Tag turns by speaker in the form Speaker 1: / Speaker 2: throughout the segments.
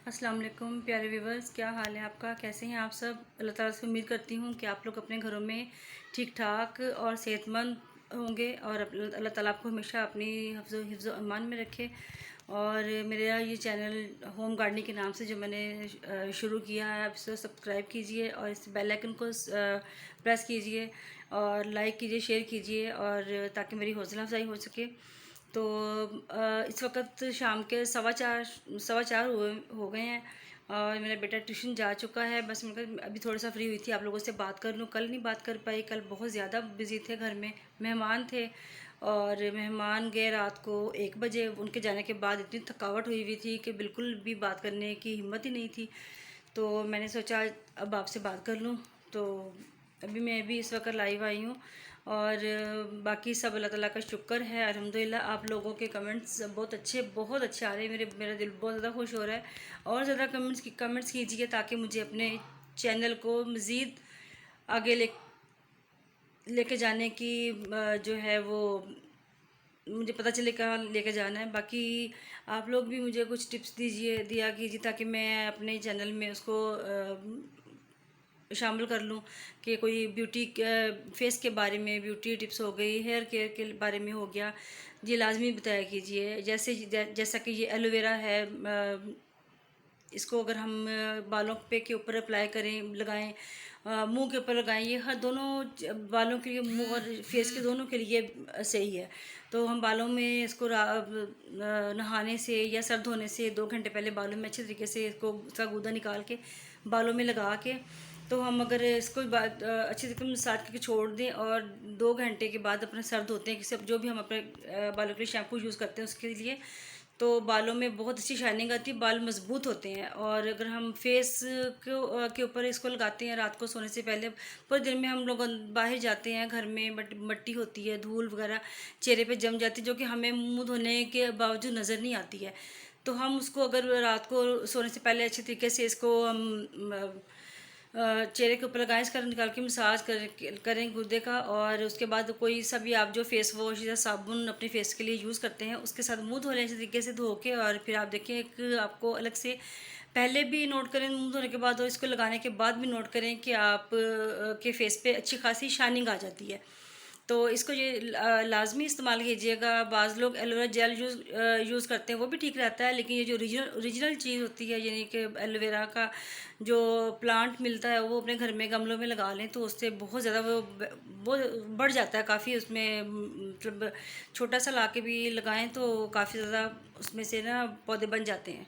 Speaker 1: अस्सलाम वालेकुम प्यारे व्यूवर्स, क्या हाल है आपका? कैसे हैं आप सब? अल्लाह ताला से उम्मीद करती हूँ कि आप लोग अपने घरों में ठीक ठाक और सेहतमंद होंगे और अल्लाह ताला आपको हमेशा अपनी हिफ्ज़ अमान में रखे। और मेरा ये चैनल होम गार्डनिंग के नाम से जो मैंने शुरू किया है, आप इसे सब्सक्राइब कीजिए और इस बेल आइकन को प्रेस कीजिए और लाइक कीजिए, शेयर कीजिए और ताकि मेरी हौसला अफजाई हो सके। तो इस वक्त शाम के सवा चार हो गए हैं और मेरा बेटा ट्यूशन जा चुका है। बस मैं अभी थोड़ा सा फ्री हुई थी, आप लोगों से बात कर लूँ। कल नहीं बात कर पाई, कल बहुत ज़्यादा बिजी थे, घर में मेहमान थे और मेहमान गए रात को 1 बजे। उनके जाने के बाद इतनी थकावट हुई हुई थी कि बिल्कुल भी बात करने की हिम्मत ही नहीं थी। तो मैंने सोचा अब आपसे बात कर लूँ। तो अभी मैं भी इस वक्त लाइव आई हूँ और बाकी सब अल्लाह ताला का शुक्र है, अल्हम्दुलिल्लाह। आप लोगों के कमेंट्स बहुत अच्छे आ रहे हैं, मेरा दिल बहुत ज़्यादा खुश हो रहा है। और ज़्यादा कमेंट्स कीजिए ताकि मुझे अपने चैनल को मज़ीद आगे लेके जाने की जो है वो मुझे पता चले कहाँ लेके जाना है। बाकी आप लोग भी मुझे कुछ टिप्स दिया कीजिए ताकि मैं अपने चैनल में उसको शामिल कर लूँ कि कोई ब्यूटी फेस के बारे में ब्यूटी टिप्स हो गई, हेयर केयर के बारे में हो गया, ये लाजमी बताया कीजिए। जैसा कि ये एलोवेरा है, इसको अगर हम बालों पे के ऊपर अप्लाई करें, लगाएं, मुंह के ऊपर लगाएं, ये हर दोनों बालों के लिए, मुंह और फेस के दोनों के लिए सही है। तो हम बालों में इसको नहाने से या सर धोने से 2 घंटे पहले बालों में अच्छे तरीके से इसको उसका गूदा निकाल के बालों में लगा के, तो हम अगर इसको अच्छे तरीके से मसाज करके छोड़ दें और 2 घंटे के बाद अपना सर धोते हैं, किसी जो भी हम अपने बालों के लिए शैम्पू यूज़ करते हैं उसके लिए, तो बालों में बहुत अच्छी शाइनिंग आती है, बाल मजबूत होते हैं। और अगर हम फेस के ऊपर इसको लगाते हैं रात को सोने से पहले, पूरे दिन में हम लोग बाहर जाते हैं, घर में मट्टी होती है, धूल वगैरह चेहरे पे जम जाती है जो कि हमें मुंह धोने के बावजूद नज़र नहीं आती है। तो हम उसको अगर रात को सोने से पहले अच्छे तरीके से इसको हम चेहरे के ऊपर लगाएं, इसका निकाल के मसाज करें गुर्दे का, और उसके बाद कोई सा भी आप जो फेस वॉश या साबुन अपने फेस के लिए यूज़ करते हैं उसके साथ मुंह धो लें अच्छे तरीके से धो के। और फिर आप देखें एक आपको अलग से पहले भी नोट करें मुंह धोने के बाद, और इसको लगाने के बाद भी नोट करें कि आप के फेस पे अच्छी खासी शाइनिंग आ जाती है। तो इसको ये लाजमी इस्तेमाल कीजिएगा। बाज़ लोग एलोवेरा जेल यूज़ करते हैं, वो भी ठीक रहता है, लेकिन ये जो ओरिजिनल चीज़ होती है, यानी कि एलोवेरा का जो प्लांट मिलता है, वो अपने घर में गमलों में लगा लें तो उससे बहुत ज़्यादा वो बढ़ जाता है काफ़ी। उसमें मतलब छोटा सा ला के भी लगाएं तो काफ़ी ज़्यादा उसमें से ना पौधे बन जाते हैं।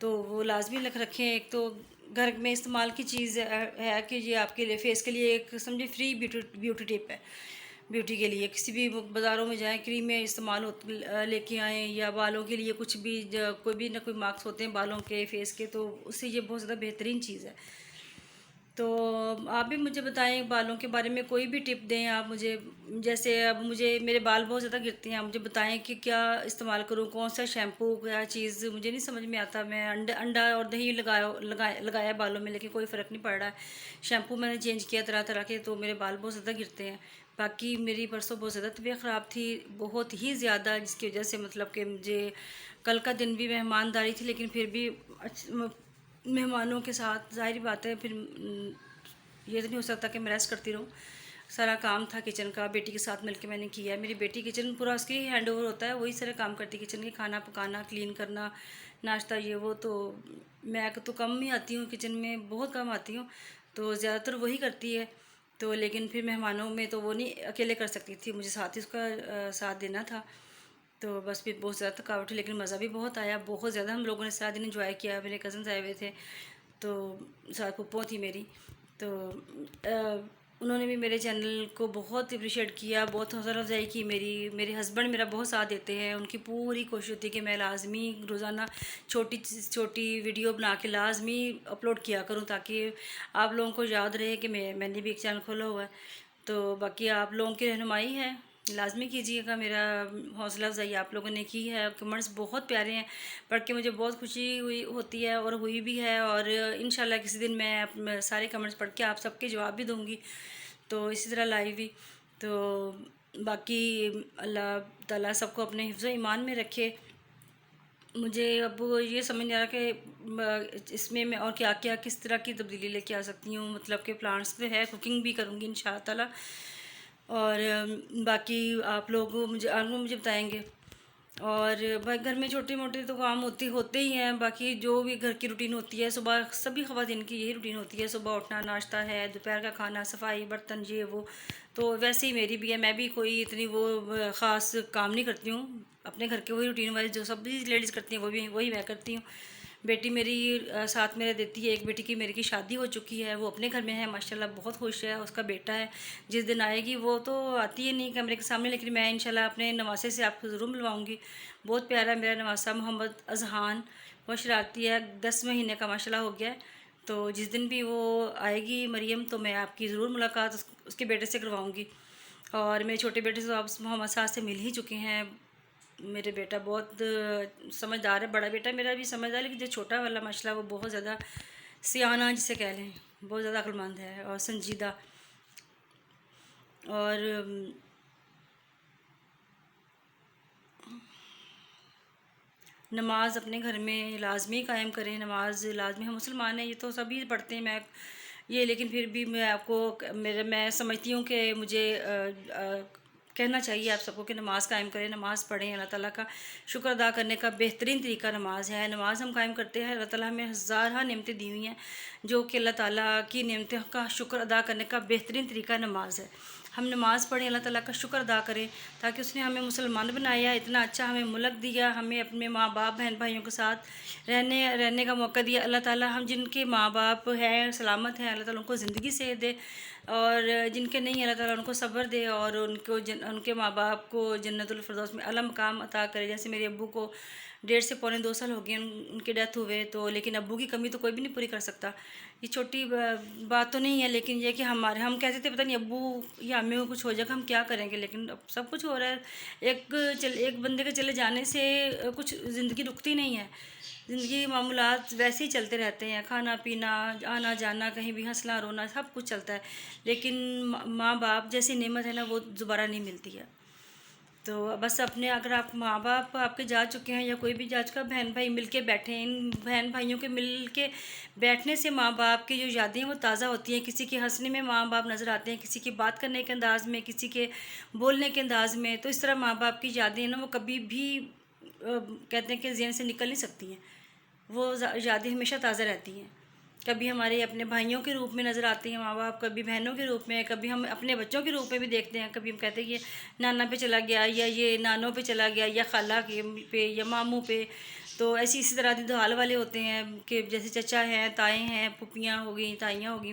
Speaker 1: तो वो लाजमी रखें। एक तो घर में इस्तेमाल की चीज़ है कि ये आपके लिए फेस के लिए एक समझे फ्री ब्यूटी टिप है। ब्यूटी के लिए किसी भी बाज़ारों में जाएं, क्रीमें इस्तेमाल हो लेके आएँ, या बालों के लिए कुछ भी कोई भी ना कोई मार्क्स होते हैं बालों के फेस के, तो उससे ये बहुत ज़्यादा बेहतरीन चीज़ है। तो आप भी मुझे बताएं बालों के बारे में, कोई भी टिप दें आप मुझे। जैसे अब मुझे मेरे बाल बहुत ज़्यादा गिरते हैं, आप मुझे बताएं कि क्या इस्तेमाल करूं, कौन सा शैम्पू, क्या चीज़ मुझे नहीं समझ में आता। मैं अंडा और दही लगाया बालों में, लेकिन कोई फ़र्क नहीं पड़ रहा है। शैम्पू मैंने चेंज किया तरह तरह के, तो मेरे बाल बहुत ज़्यादा गिरते हैं। बाकी मेरी परसों बहुत ज़्यादा तबीयत ख़राब थी, बहुत ही ज़्यादा, जिसकी वजह से मतलब कि मुझे कल का दिन भी मेहमानदारी थी, लेकिन फिर भी मेहमानों के साथ ज़ाहिर बात है फिर ये तो नहीं हो सकता कि मैं रेस्ट करती रहूँ। सारा काम था किचन का, बेटी के साथ मिलकर मैंने किया। मेरी बेटी किचन पूरा उसके ही हैंड ओवर होता है, वही सारे काम करती है किचन के, खाना पकाना, क्लीन करना, नाश्ता ये वो। तो मैं तो कम ही आती हूँ किचन में, बहुत कम आती हूँ, तो ज़्यादातर वही करती है। तो लेकिन फिर मेहमानों में तो वो नहीं अकेले कर सकती थी, मुझे साथ ही उसका साथ देना था। तो बस फिर बहुत ज़्यादा थकावट हुई, लेकिन मज़ा भी बहुत आया, बहुत ज़्यादा हम लोगों ने सारा दिन इंजॉय किया। मेरे कज़न्स आए हुए थे, तो साथ पुप्पो थी मेरी, तो उन्होंने भी मेरे चैनल को बहुत अप्रिशिएट किया, बहुत हौसला अफजाई की मेरी। मेरे हस्बैंड मेरा बहुत साथ देते हैं, उनकी पूरी कोशिश होती है कि मैं लाजमी रोज़ाना छोटी छोटी वीडियो बना के लाजमी अपलोड किया करूं, ताकि आप लोगों को याद रहे कि मैंने भी एक चैनल खोला हुआ है। तो बाकी आप लोगों की रहनुमाई है, लाजमी कीजिएगा। मेरा हौसला अफजाई आप लोगों ने की है, कमेंट्स बहुत प्यारे हैं, पढ़ के मुझे बहुत खुशी हुई होती है और हुई भी है। और इंशाल्लाह किसी दिन मैं सारे कमेंट्स पढ़ के आप सबके जवाब भी दूँगी, तो इसी तरह लाइव भी। तो बाकी अल्लाह ताला सबको अपने हिफ्ज़ ईमान में रखे। मुझे अब ये समझ नहीं आ रहा कि इसमें मैं और क्या क्या किस तरह की तब्दीली लेके आ सकती हूँ, मतलब कि प्लांट्स तो है, कुकिंग भी करूँगी इंशाअल्लाह ताला। और बाकी आप लोग मुझे बताएंगे। और भाई घर में छोटे मोटे तो काम होते ही हैं, बाकी जो भी घर की रूटीन होती है, सुबह सभी ख़वातीन की यही रूटीन होती है, सुबह उठना, नाश्ता है, दोपहर का खाना, सफाई, बर्तन, ये वो। तो वैसे ही मेरी भी है, मैं भी कोई इतनी वो ख़ास काम नहीं करती हूँ, अपने घर के वही रूटीन वाइज जो सभी लेडीज़ करती हैं वही मैं करती हूँ। बेटी मेरी साथ में देती है, एक बेटी की मेरी की शादी हो चुकी है, वो अपने घर में है माशाल्लाह, बहुत खुश है। उसका बेटा है, जिस दिन आएगी वो तो आती है नहीं कैमरे के सामने, लेकिन मैं इंशाल्लाह अपने नवासे से आपको ज़रूर मिलवाऊंगी। बहुत प्यारा मेरा नवासा मोहम्मद अजहान, बहुत शरारती है, 10 महीने का माशाल्लाह हो गया है। तो जिस दिन भी वो आएगी मरियम, तो मैं आपकी ज़रूर मुलाकात उसके बेटे से करवाऊँगी। और मेरे छोटे बेटे से आप मोहम्मद साहब से मिल ही चुके हैं। मेरे बेटा बहुत समझदार है, बड़ा बेटा मेरा भी समझदार है, लेकिन जो छोटा वाला माशाल्लाह वो बहुत ज़्यादा सियाना जिसे कह लें, बहुत ज़्यादा अक्लमंद है और संजीदा। और नमाज़ अपने घर में लाजमी कायम करें, नमाज लाजमी, हम मुसलमान हैं, ये तो सभी पढ़ते हैं, मैं ये, लेकिन फिर भी मैं आपको मैं समझती हूँ कि मुझे कहना चाहिए आप सबको कि नमाज़ कायम करें, नमाज़ पढ़ें। अल्लाह ताला का शुक्र अदा करने का बेहतरीन तरीका नमाज़ है। नमाज़ हम कायम करते हैं, अल्लाह ताला हमें हज़ार नेमतें दी हुई हैं, जो कि अल्लाह ताला की नेमतों का शुक्र अदा करने का बेहतरीन तरीका नमाज़ है। हम नमाज़ पढ़ें, अल्लाह ताला का शुक्र अदा करें, ताकि उसने हमें मुसलमान बनाया, इतना अच्छा हमें मुल्क दिया, हमें अपने माँ बाप बहन भाइयों के साथ रहने का मौका दिया। अल्लाह ताला हम जिनके माँ बाप हैं सलामत हैं, अल्लाह ताला उनको ज़िंदगी सेहत दे, और जिनके नहीं अल्लाह ताला उनको सब्र दे, और उनके माँ बाप को जन्नतुल फिरदौस में आला मकाम अता करे। जैसे मेरे अब्बू को 1.5 से पौने 2 साल हो गए उनकी डेथ हुए, तो लेकिन अब्बू की कमी तो कोई भी नहीं पूरी कर सकता। ये छोटी बात तो नहीं है, लेकिन ये कि हम कहते थे पता नहीं अब्बू या अम्मी को कुछ हो जाएगा हम क्या करेंगे, लेकिन अब सब कुछ हो रहा है। एक बंदे के चले जाने से कुछ ज़िंदगी रुकती नहीं है, ज़िंदगी मामूलात वैसे ही चलते रहते हैं, खाना पीना, आना जाना, कहीं भी हंसना रोना सब कुछ चलता है, लेकिन माँ बाप जैसी नेमत है ना वो दोबारा नहीं मिलती है। तो बस अपने, अगर आप माँ बाप आपके जा चुके हैं या कोई भी जा चुका, बहन भाई मिल के बैठे हैं, इन बहन भाइयों के मिल के बैठने से माँ बाप की जो यादें हैं वो ताज़ा होती हैं। किसी के हंसने में माँ बाप नज़र आते हैं, किसी की बात करने के अंदाज़ में, किसी के बोलने के अंदाज़ में। तो इस तरह माँ बाप की यादें हैं ना वो कभी भी कहते हैं कि ज़हन से निकल नहीं सकती हैं, वो यादें हमेशा ताज़ा रहती हैं। कभी हमारे अपने भाइयों के रूप में नज़र आते हैं माँ बाप, कभी बहनों के रूप में, कभी हम अपने बच्चों के रूप में भी देखते हैं। कभी हम कहते हैं ये नाना पे चला गया, या ये नानों पे चला गया, या खाला के पे, या मामू पे। तो इसी तरह दुहाल वाले होते हैं कि जैसे चचा हैं, ताए हैं, पुप्पियाँ हो गई, ताइयाँ हो गई।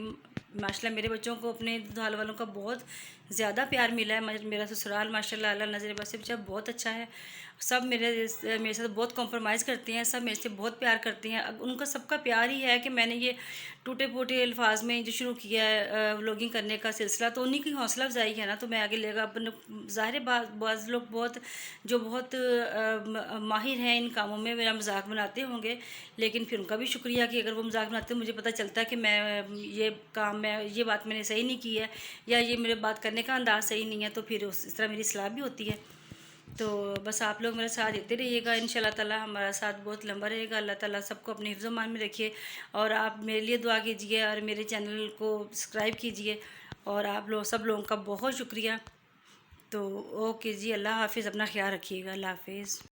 Speaker 1: माशाल्लाह मेरे बच्चों को अपने दुहाल वालों का बहुत ज़्यादा प्यार मिला है। मेरा ससुराल माशाल्लाह अल्लाह नज़र बस से बचा बहुत अच्छा है। सब मेरे साथ बहुत कॉम्प्रोमाइज़ करते हैं, सब मेरे से बहुत प्यार करते हैं। उनका सबका प्यार ही है कि मैंने ये टूटे फूटे अल्फाज में जो शुरू किया है व्लॉगिंग करने का सिलसिला, तो उन्हीं की हौसला अफजाई है ना, तो मैं आगे लेगा अपने। ज़ाहिर बाज़ लोग बहुत माहिर हैं इन कामों में, मेरा मजाक बनाते होंगे, लेकिन फिर उनका भी शुक्रिया कि अगर वो मजाक बनाते हैं, मुझे पता चलता है कि ये बात मैंने सही नहीं की है, या ये मेरे बात करने का अंदाज़ सही नहीं है, तो फिर इस तरह मेरी इस्लाह भी होती है। तो बस आप लोग मेरा साथ देते रहिएगा, इंशाल्लाह ताला हमारा साथ बहुत लंबा रहेगा। अल्लाह ताला सबको अपने हिफ्ज़ मान में रखिए, और आप मेरे लिए दुआ कीजिए और मेरे चैनल को सब्सक्राइब कीजिए। और आप लोग सब लोगों का बहुत शुक्रिया। तो ओके जी, अल्लाह हाफिज़, अपना ख्याल रखिएगा, अल्लाह हाफिज़।